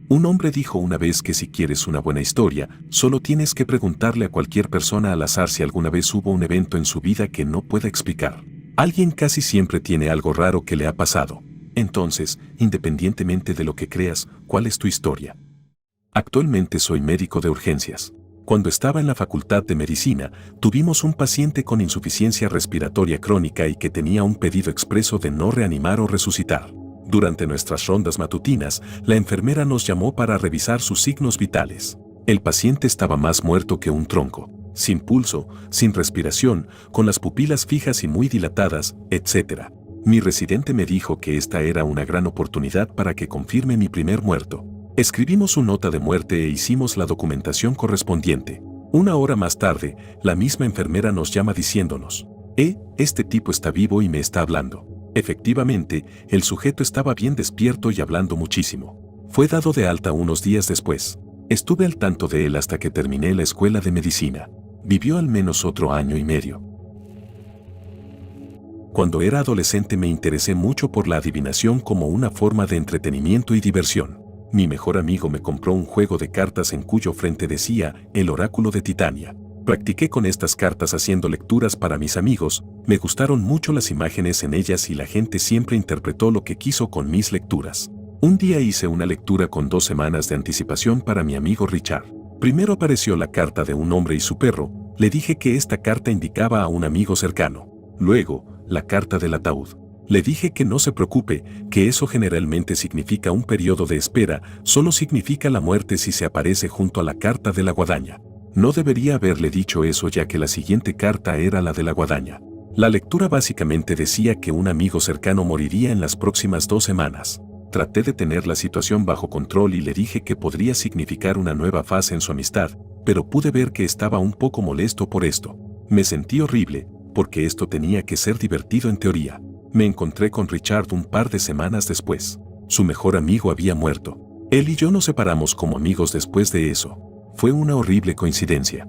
Un hombre dijo una vez que si quieres una buena historia, solo tienes que preguntarle a cualquier persona al azar si alguna vez hubo un evento en su vida que no pueda explicar. Alguien casi siempre tiene algo raro que le ha pasado. Entonces, independientemente de lo que creas, ¿cuál es tu historia? Actualmente soy médico de urgencias. Cuando estaba en la facultad de medicina, tuvimos un paciente con insuficiencia respiratoria crónica y que tenía un pedido expreso de no reanimar o resucitar. Durante nuestras rondas matutinas, la enfermera nos llamó para revisar sus signos vitales. El paciente estaba más muerto que un tronco, sin pulso, sin respiración, con las pupilas fijas y muy dilatadas, etc. Mi residente me dijo que esta era una gran oportunidad para que confirme mi primer muerto. Escribimos su nota de muerte e hicimos la documentación correspondiente. Una hora más tarde, la misma enfermera nos llama diciéndonos: este tipo está vivo y me está hablando. Efectivamente, el sujeto estaba bien despierto y hablando muchísimo. Fue dado de alta unos días después. Estuve al tanto de él hasta que terminé la escuela de medicina. Vivió al menos otro año y medio. Cuando era adolescente me interesé mucho por la adivinación como una forma de entretenimiento y diversión. Mi mejor amigo me compró un juego de cartas en cuyo frente decía El oráculo de Titania. Practiqué con estas cartas haciendo lecturas para mis amigos, me gustaron mucho las imágenes en ellas y la gente siempre interpretó lo que quiso con mis lecturas. Un día hice una lectura con 2 semanas de anticipación para mi amigo Richard. Primero apareció la carta de un hombre y su perro, le dije que esta carta indicaba a un amigo cercano. Luego, la carta del ataúd. Le dije que no se preocupe, que eso generalmente significa un periodo de espera, solo significa la muerte si se aparece junto a la carta de la guadaña. No debería haberle dicho eso ya que la siguiente carta era la de la guadaña. La lectura básicamente decía que un amigo cercano moriría en las próximas 2 semanas. Traté de tener la situación bajo control y le dije que podría significar una nueva fase en su amistad, pero pude ver que estaba un poco molesto por esto. Me sentí horrible, porque esto tenía que ser divertido en teoría. Me encontré con Richard un par de semanas después. Su mejor amigo había muerto. Él y yo nos separamos como amigos después de eso. Fue una horrible coincidencia.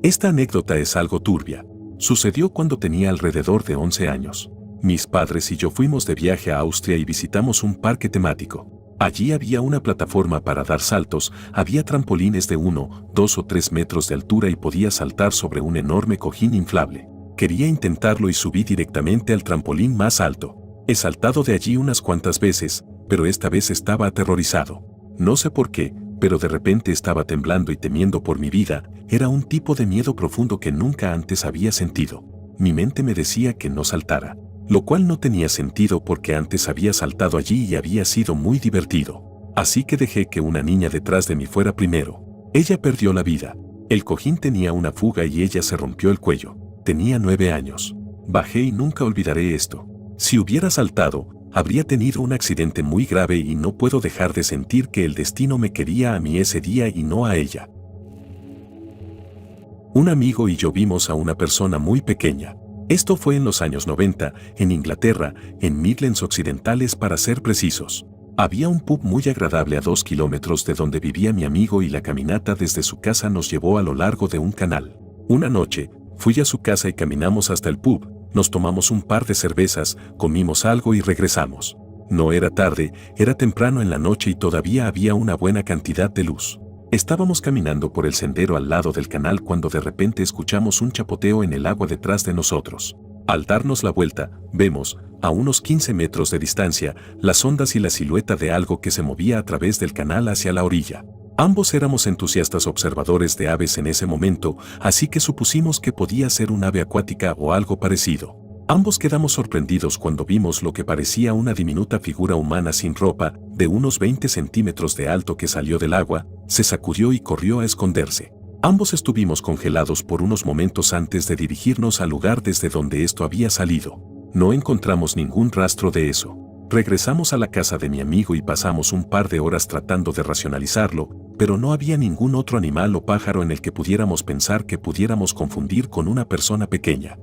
Esta anécdota es algo turbia. Sucedió cuando tenía alrededor de 11 años. Mis padres y yo fuimos de viaje a Austria y visitamos un parque temático. Allí había una plataforma para dar saltos, había trampolines de 1, 2 o 3 metros de altura y podía saltar sobre un enorme cojín inflable. Quería intentarlo y subí directamente al trampolín más alto. He saltado de allí unas cuantas veces, pero esta vez estaba aterrorizado. No sé por qué, pero de repente estaba temblando y temiendo por mi vida, era un tipo de miedo profundo que nunca antes había sentido. Mi mente me decía que no saltara, lo cual no tenía sentido porque antes había saltado allí y había sido muy divertido. Así que dejé que una niña detrás de mí fuera primero. Ella perdió la vida. El cojín tenía una fuga y ella se rompió el cuello. Tenía 9 años. Bajé y nunca olvidaré esto. Si hubiera saltado, habría tenido un accidente muy grave y no puedo dejar de sentir que el destino me quería a mí ese día y no a ella. Un amigo y yo vimos a una persona muy pequeña. Esto fue en los años 90, en Inglaterra, en Midlands Occidentales para ser precisos. Había un pub muy agradable a 2 kilómetros de donde vivía mi amigo y la caminata desde su casa nos llevó a lo largo de un canal. Una noche, fui a su casa y caminamos hasta el pub, nos tomamos un par de cervezas, comimos algo y regresamos. No era tarde, era temprano en la noche y todavía había una buena cantidad de luz. Estábamos caminando por el sendero al lado del canal cuando de repente escuchamos un chapoteo en el agua detrás de nosotros. Al darnos la vuelta, vemos, a unos 15 metros de distancia, las ondas y la silueta de algo que se movía a través del canal hacia la orilla. Ambos éramos entusiastas observadores de aves en ese momento, así que supusimos que podía ser un ave acuática o algo parecido. Ambos quedamos sorprendidos cuando vimos lo que parecía una diminuta figura humana sin ropa, de unos 20 centímetros de alto que salió del agua, se sacudió y corrió a esconderse. Ambos estuvimos congelados por unos momentos antes de dirigirnos al lugar desde donde esto había salido. No encontramos ningún rastro de eso. Regresamos a la casa de mi amigo y pasamos un par de horas tratando de racionalizarlo, pero no había ningún otro animal o pájaro en el que pudiéramos pensar que pudiéramos confundir con una persona pequeña.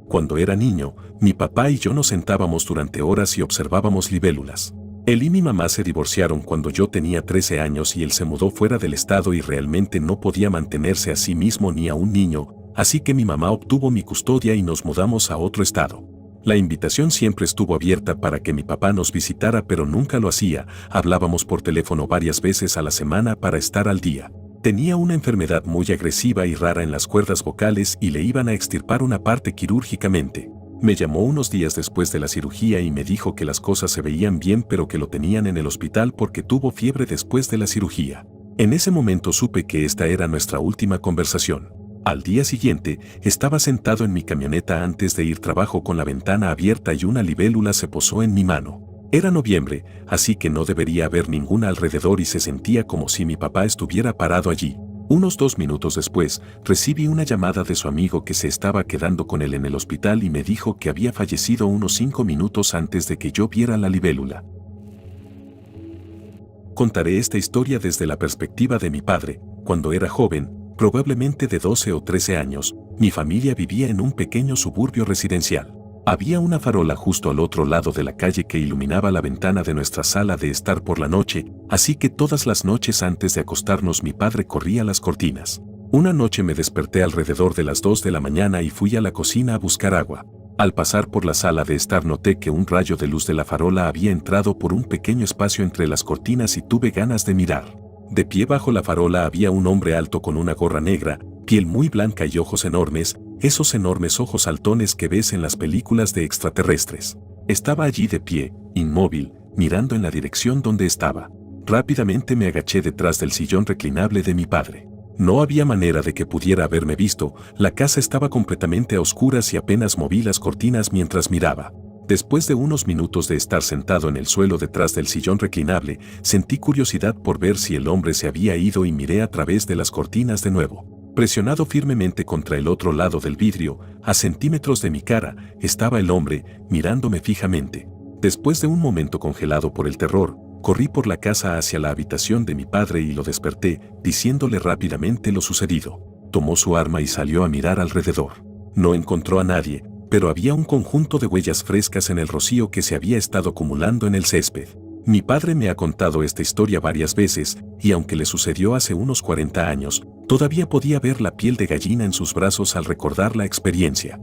Cuando era niño, mi papá y yo nos sentábamos durante horas y observábamos libélulas. Él y mi mamá se divorciaron cuando yo tenía 13 años y él se mudó fuera del estado y realmente no podía mantenerse a sí mismo ni a un niño, así que mi mamá obtuvo mi custodia y nos mudamos a otro estado. La invitación siempre estuvo abierta para que mi papá nos visitara, pero nunca lo hacía. Hablábamos por teléfono varias veces a la semana para estar al día. Tenía una enfermedad muy agresiva y rara en las cuerdas vocales y le iban a extirpar una parte quirúrgicamente. Me llamó unos días después de la cirugía y me dijo que las cosas se veían bien, pero que lo tenían en el hospital porque tuvo fiebre después de la cirugía. En ese momento supe que esta era nuestra última conversación. Al día siguiente, estaba sentado en mi camioneta antes de ir al trabajo con la ventana abierta y una libélula se posó en mi mano. Era noviembre, así que no debería haber ninguna alrededor y se sentía como si mi papá estuviera parado allí. Unos 2 minutos después, recibí una llamada de su amigo que se estaba quedando con él en el hospital y me dijo que había fallecido unos 5 minutos antes de que yo viera la libélula. Contaré esta historia desde la perspectiva de mi padre. Cuando era joven, probablemente de 12 o 13 años, mi familia vivía en un pequeño suburbio residencial. Había una farola justo al otro lado de la calle que iluminaba la ventana de nuestra sala de estar por la noche, así que todas las noches antes de acostarnos mi padre corría las cortinas. Una noche me desperté alrededor de las 2 de la mañana y fui a la cocina a buscar agua. Al pasar por la sala de estar noté que un rayo de luz de la farola había entrado por un pequeño espacio entre las cortinas y tuve ganas de mirar. De pie bajo la farola había un hombre alto con una gorra negra, piel muy blanca y ojos enormes, esos enormes ojos saltones que ves en las películas de extraterrestres. Estaba allí de pie, inmóvil, mirando en la dirección donde estaba. Rápidamente me agaché detrás del sillón reclinable de mi padre. No había manera de que pudiera haberme visto, la casa estaba completamente a oscuras y apenas moví las cortinas mientras miraba. Después de unos minutos de estar sentado en el suelo detrás del sillón reclinable, sentí curiosidad por ver si el hombre se había ido y miré a través de las cortinas de nuevo. Presionado firmemente contra el otro lado del vidrio, a centímetros de mi cara, estaba el hombre, mirándome fijamente. Después de un momento congelado por el terror, corrí por la casa hacia la habitación de mi padre y lo desperté, diciéndole rápidamente lo sucedido. Tomó su arma y salió a mirar alrededor. No encontró a nadie, pero había un conjunto de huellas frescas en el rocío que se había estado acumulando en el césped. Mi padre me ha contado esta historia varias veces, y aunque le sucedió hace unos 40 años, todavía podía ver la piel de gallina en sus brazos al recordar la experiencia.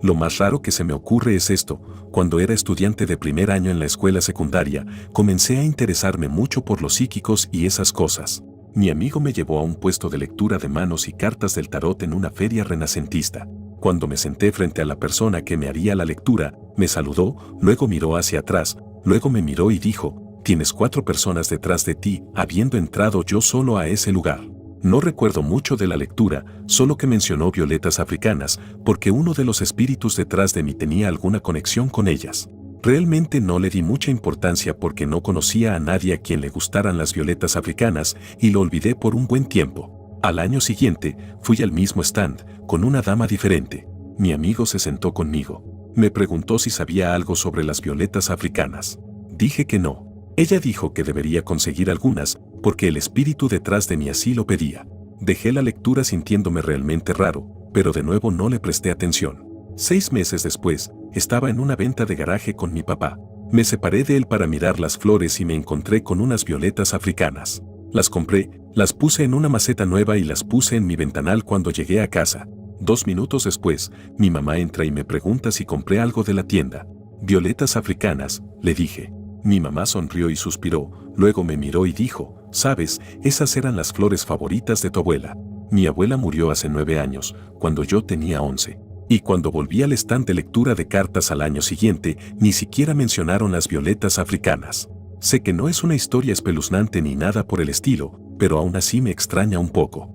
Lo más raro que se me ocurre es esto: cuando era estudiante de primer año en la escuela secundaria, comencé a interesarme mucho por los psíquicos y esas cosas. Mi amigo me llevó a un puesto de lectura de manos y cartas del tarot en una feria renacentista. Cuando me senté frente a la persona que me haría la lectura, me saludó, luego miró hacia atrás, luego me miró y dijo: «Tienes 4 personas detrás de ti», habiendo entrado yo solo a ese lugar. No recuerdo mucho de la lectura, solo que mencionó violetas africanas, porque uno de los espíritus detrás de mí tenía alguna conexión con ellas. Realmente no le di mucha importancia porque no conocía a nadie a quien le gustaran las violetas africanas y lo olvidé por un buen tiempo. Al año siguiente, fui al mismo stand, con una dama diferente. Mi amigo se sentó conmigo. Me preguntó si sabía algo sobre las violetas africanas. Dije que no. Ella dijo que debería conseguir algunas, porque el espíritu detrás de mí así lo pedía. Dejé la lectura sintiéndome realmente raro, pero de nuevo no le presté atención. 6 meses después, estaba en una venta de garaje con mi papá. Me separé de él para mirar las flores y me encontré con unas violetas africanas. Las compré, las puse en una maceta nueva y las puse en mi ventanal cuando llegué a casa. 2 minutos después, mi mamá entra y me pregunta si compré algo de la tienda. «Violetas africanas», le dije. Mi mamá sonrió y suspiró, luego me miró y dijo: «Sabes, esas eran las flores favoritas de tu abuela. Mi abuela murió hace 9 años, cuando yo tenía 11. Y cuando volví al stand de lectura de cartas al año siguiente, ni siquiera mencionaron las violetas africanas». Sé que no es una historia espeluznante ni nada por el estilo, pero aún así me extraña un poco.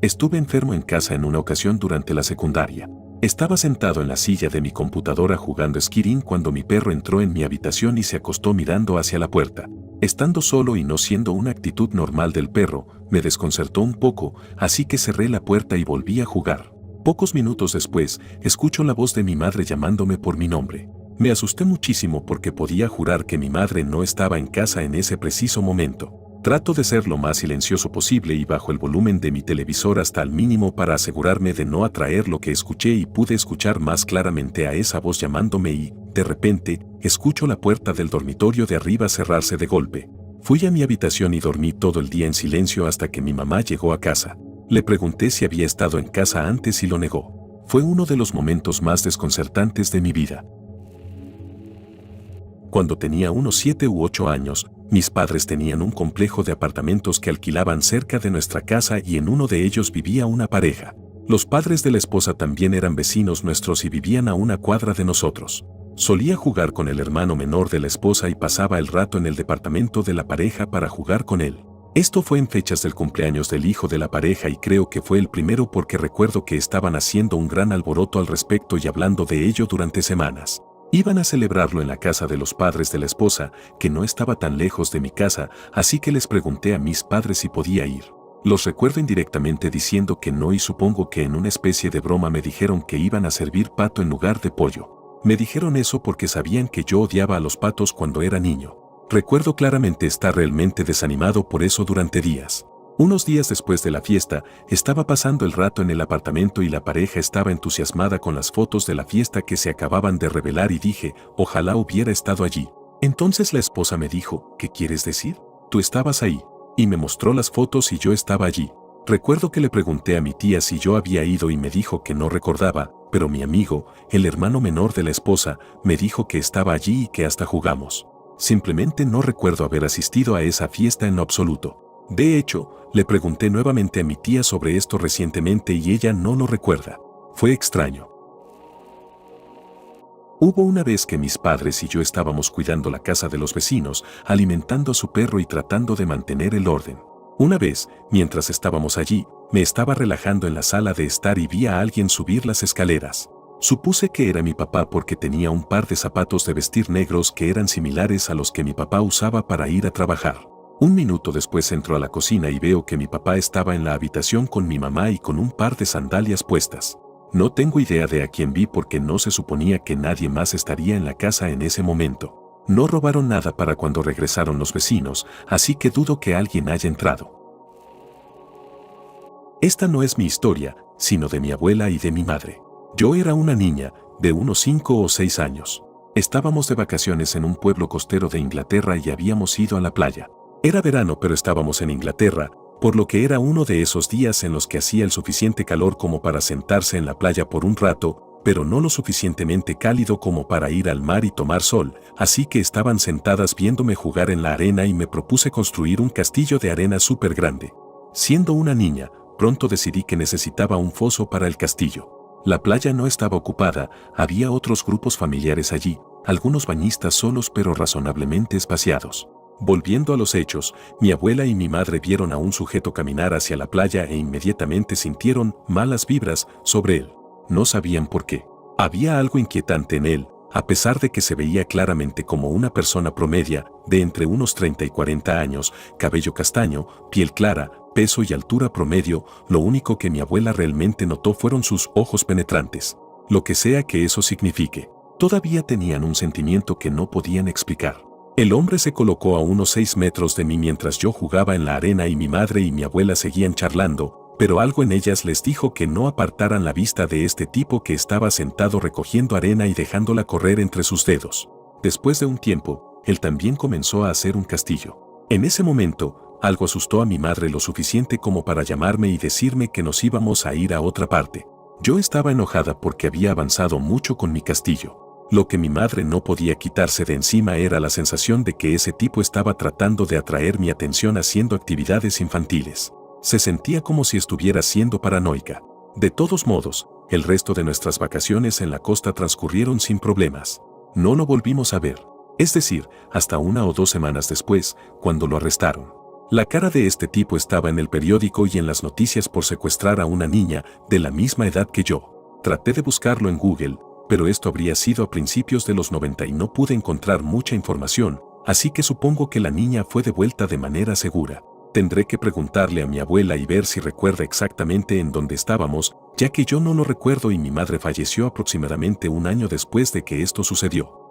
Estuve enfermo en casa en una ocasión durante la secundaria. Estaba sentado en la silla de mi computadora jugando esquirín cuando mi perro entró en mi habitación y se acostó mirando hacia la puerta. Estando solo y no siendo una actitud normal del perro, me desconcertó un poco, así que cerré la puerta y volví a jugar. Pocos minutos después, escucho la voz de mi madre llamándome por mi nombre. Me asusté muchísimo porque podía jurar que mi madre no estaba en casa en ese preciso momento. Trato de ser lo más silencioso posible y bajo el volumen de mi televisor hasta el mínimo para asegurarme de no atraer lo que escuché, y pude escuchar más claramente a esa voz llamándome y, de repente, escucho la puerta del dormitorio de arriba cerrarse de golpe. Fui a mi habitación y dormí todo el día en silencio hasta que mi mamá llegó a casa. Le pregunté si había estado en casa antes y lo negó. Fue uno de los momentos más desconcertantes de mi vida. Cuando tenía unos 7 u 8 años, mis padres tenían un complejo de apartamentos que alquilaban cerca de nuestra casa y en uno de ellos vivía una pareja. Los padres de la esposa también eran vecinos nuestros y vivían a una cuadra de nosotros. Solía jugar con el hermano menor de la esposa y pasaba el rato en el departamento de la pareja para jugar con él. Esto fue en fechas del cumpleaños del hijo de la pareja y creo que fue el primero porque recuerdo que estaban haciendo un gran alboroto al respecto y hablando de ello durante semanas. Iban a celebrarlo en la casa de los padres de la esposa, que no estaba tan lejos de mi casa, así que les pregunté a mis padres si podía ir. Los recuerdo indirectamente diciendo que no y supongo que en una especie de broma me dijeron que iban a servir pato en lugar de pollo. Me dijeron eso porque sabían que yo odiaba a los patos cuando era niño. Recuerdo claramente estar realmente desanimado por eso durante días. Unos días después de la fiesta, estaba pasando el rato en el apartamento y la pareja estaba entusiasmada con las fotos de la fiesta que se acababan de revelar y dije, ojalá hubiera estado allí. Entonces la esposa me dijo, ¿qué quieres decir? Tú estabas ahí. Y me mostró las fotos y yo estaba allí. Recuerdo que le pregunté a mi tía si yo había ido y me dijo que no recordaba, pero mi amigo, el hermano menor de la esposa, me dijo que estaba allí y que hasta jugamos. Simplemente no recuerdo haber asistido a esa fiesta en lo absoluto. De hecho, le pregunté nuevamente a mi tía sobre esto recientemente y ella no lo recuerda. Fue extraño. Hubo una vez que mis padres y yo estábamos cuidando la casa de los vecinos, alimentando a su perro y tratando de mantener el orden. Una vez, mientras estábamos allí, me estaba relajando en la sala de estar y vi a alguien subir las escaleras. Supuse que era mi papá porque tenía un par de zapatos de vestir negros que eran similares a los que mi papá usaba para ir a trabajar. Un minuto después entro a la cocina y veo que mi papá estaba en la habitación con mi mamá y con un par de sandalias puestas. No tengo idea de a quién vi porque no se suponía que nadie más estaría en la casa en ese momento. No robaron nada para cuando regresaron los vecinos, así que dudo que alguien haya entrado. Esta no es mi historia, sino de mi abuela y de mi madre. Yo era una niña, de unos 5 o 6 años. Estábamos de vacaciones en un pueblo costero de Inglaterra y habíamos ido a la playa. Era verano pero estábamos en Inglaterra, por lo que era uno de esos días en los que hacía el suficiente calor como para sentarse en la playa por un rato, pero no lo suficientemente cálido como para ir al mar y tomar sol, así que estaban sentadas viéndome jugar en la arena y me propuse construir un castillo de arena súper grande. Siendo una niña, pronto decidí que necesitaba un foso para el castillo. La playa no estaba ocupada, había otros grupos familiares allí, algunos bañistas solos pero razonablemente espaciados. Volviendo a los hechos, mi abuela y mi madre vieron a un sujeto caminar hacia la playa e inmediatamente sintieron malas vibras sobre él. No sabían por qué. Había algo inquietante en él, a pesar de que se veía claramente como una persona promedia, de entre unos 30 y 40 años, cabello castaño, piel clara, peso y altura promedio, lo único que mi abuela realmente notó fueron sus ojos penetrantes. Lo que sea que eso signifique. Todavía tenían un sentimiento que no podían explicar. El hombre se colocó a unos 6 metros de mí mientras yo jugaba en la arena y mi madre y mi abuela seguían charlando, pero algo en ellas les dijo que no apartaran la vista de este tipo que estaba sentado recogiendo arena y dejándola correr entre sus dedos. Después de un tiempo, él también comenzó a hacer un castillo. En ese momento, algo asustó a mi madre lo suficiente como para llamarme y decirme que nos íbamos a ir a otra parte. Yo estaba enojada porque había avanzado mucho con mi castillo. Lo que mi madre no podía quitarse de encima era la sensación de que ese tipo estaba tratando de atraer mi atención haciendo actividades infantiles. Se sentía como si estuviera siendo paranoica. De todos modos, el resto de nuestras vacaciones en la costa transcurrieron sin problemas. No lo volvimos a ver. Es decir, hasta 1 o 2 semanas después, cuando lo arrestaron. La cara de este tipo estaba en el periódico y en las noticias por secuestrar a una niña de la misma edad que yo. Traté de buscarlo en Google, pero esto habría sido a principios de los 90 y no pude encontrar mucha información, así que supongo que la niña fue devuelta de manera segura. Tendré que preguntarle a mi abuela y ver si recuerda exactamente en dónde estábamos, ya que yo no lo recuerdo y mi madre falleció aproximadamente 1 año después de que esto sucedió.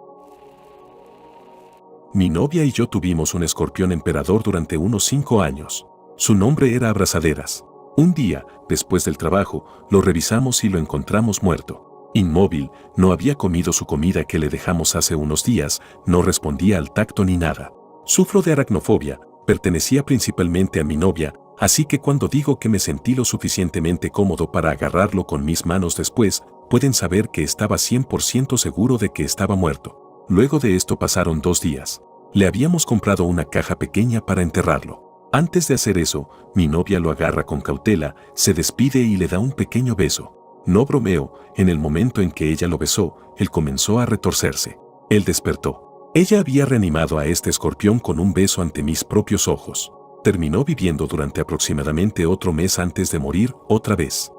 Mi novia y yo tuvimos un escorpión emperador durante unos 5 años. Su nombre era Abrazaderas. Un día, después del trabajo, lo revisamos y lo encontramos muerto. Inmóvil, no había comido su comida que le dejamos hace unos días, no respondía al tacto ni nada. Sufro de aracnofobia, pertenecía principalmente a mi novia, Así que cuando digo que me sentí lo suficientemente cómodo para agarrarlo con mis manos después, pueden saber que estaba 100% seguro de que estaba muerto. Luego de esto pasaron 2 días. Le habíamos comprado una caja pequeña para enterrarlo. Antes de hacer eso, mi novia lo agarra con cautela, se despide y le da un pequeño beso. No bromeo, en el momento en que ella lo besó, él comenzó a retorcerse. Él despertó. Ella había reanimado a este escorpión con un beso ante mis propios ojos. Terminó viviendo durante aproximadamente otro mes antes de morir otra vez.